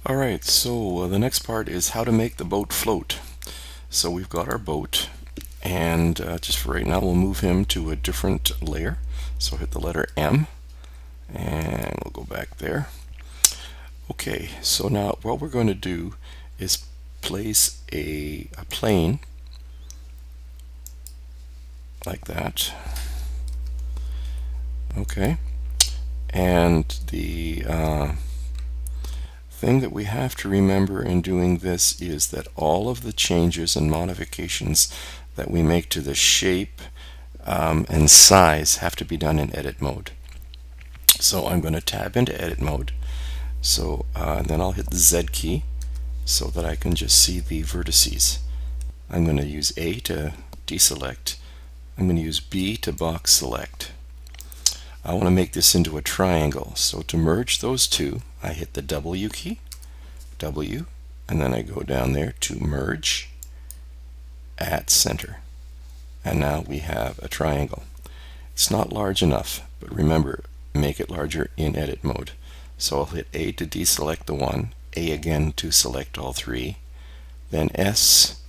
Alright, so the next part is how to make the boat float. So we've got our boat, and just for right now we'll move him to a different layer. So hit the letter M, and we'll go back there. Okay, so now what we're going to do is place a plane like that. Okay, and the thing that we have to remember in doing this is that all of the changes and modifications that we make to the shape and size have to be done in edit mode. So I'm going to tab into edit mode. So then I'll hit the Z key so that I can just see the vertices. I'm going to use A to deselect. I'm going to use B to box select. I want to make this into a triangle. So to merge those two, I hit the W key, W, and then I go down there to merge at center. And now we have a triangle. It's not large enough, but remember, make it larger in edit mode. So I'll hit A to deselect the one, A again to select all three, then S,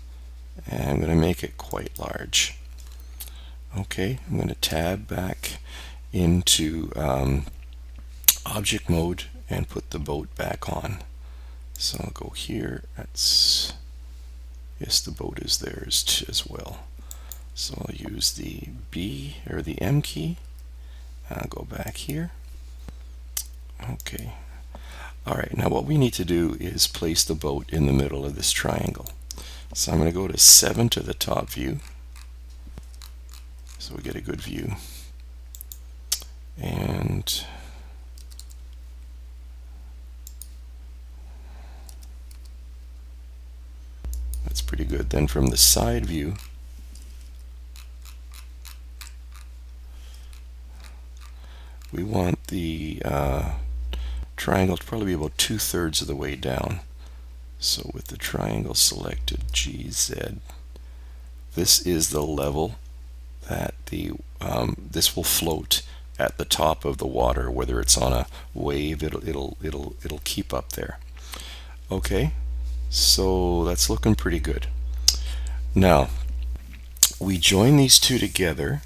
and I'm going to make it quite large. Okay, I'm going to tab back into object mode and put the boat back on. So I'll go here. That's, yes, the boat is there as well. So I'll use the B or the M key. I'll go back here. Okay. All right, now what we need to do is place the boat in the middle of this triangle. So I'm going to go to 7 to the top view, so we get a good view. And that's pretty good. Then from the side view, we want the triangle to probably be about 2/3 of the way down. So with the triangle selected, GZ, this is the level that the this will float at the top of the water. Whether it's on a wave, it'll keep up there. Okay, so that's looking pretty good. Now we join these two together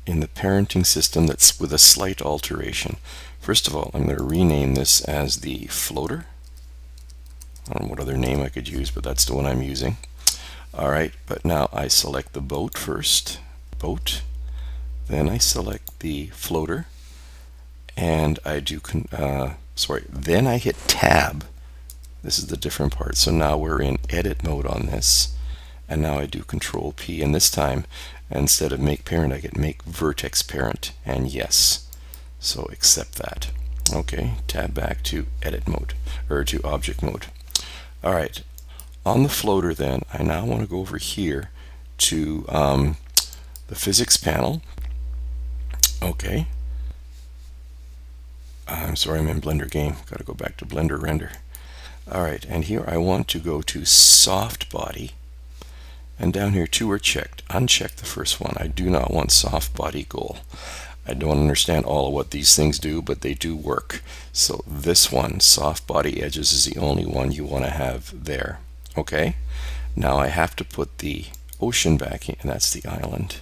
in the parenting system that's with a slight alteration. First of all, I'm going to rename this as the floater. I don't know what other name I could use, but that's the one I'm using. All right, but now I select the boat first, boat. Then I select the floater, and I do, then I hit tab. This is the different part. So now we're in edit mode on this, and now I do control P, and this time, instead of make parent, I get make vertex parent, and yes. So accept that. Okay, tab back to edit mode, or to object mode. All right, on the floater then, I now want to go over here to the physics panel. Okay. I'm sorry, I'm in Blender game. Got to go back to Blender render. All right, and here I want to go to soft body, and down here two are checked. Uncheck the first one. I do not want soft body goal. I don't understand all of what these things do, but they do work. So this one, soft body edges, is the only one you want to have there. Okay. Now I have to put the ocean back in, and that's the island.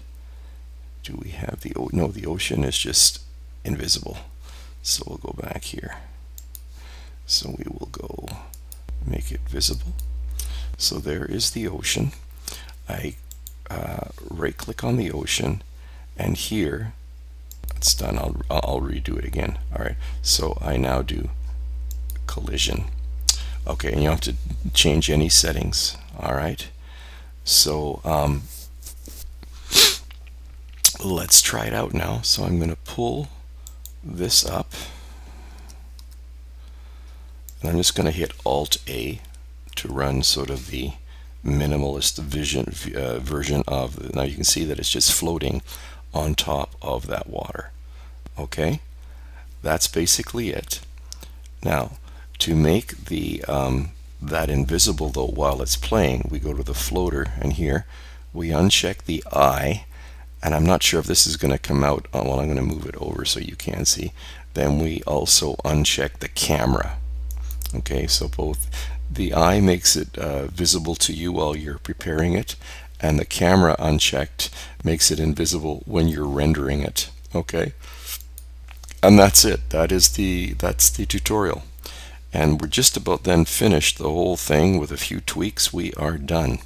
Do we have the, no, the ocean is just invisible. So we'll go back here. So we will go make it visible. So there is the ocean. I right click on the ocean, and here it's done. I'll redo it again. All right, so I now do collision. Okay, and you don't have to change any settings. All right, so let's try it out now. So I'm going to pull this up, and I'm just going to hit Alt A to run sort of the minimalist version of. Now you can see that it's just floating on top of that water. Okay, that's basically it. Now to make the that invisible though while it's playing, we go to the floater, and here we uncheck the eye, and I'm not sure if this is going to come out. Well, I'm going to move it over so you can see. Then we also uncheck the camera. Okay, so both the eye makes it visible to you while you're preparing it, and the camera unchecked makes it invisible when you're rendering it. Okay, and that's it. That's the tutorial. And we're just about then finished the whole thing with a few tweaks. We are done.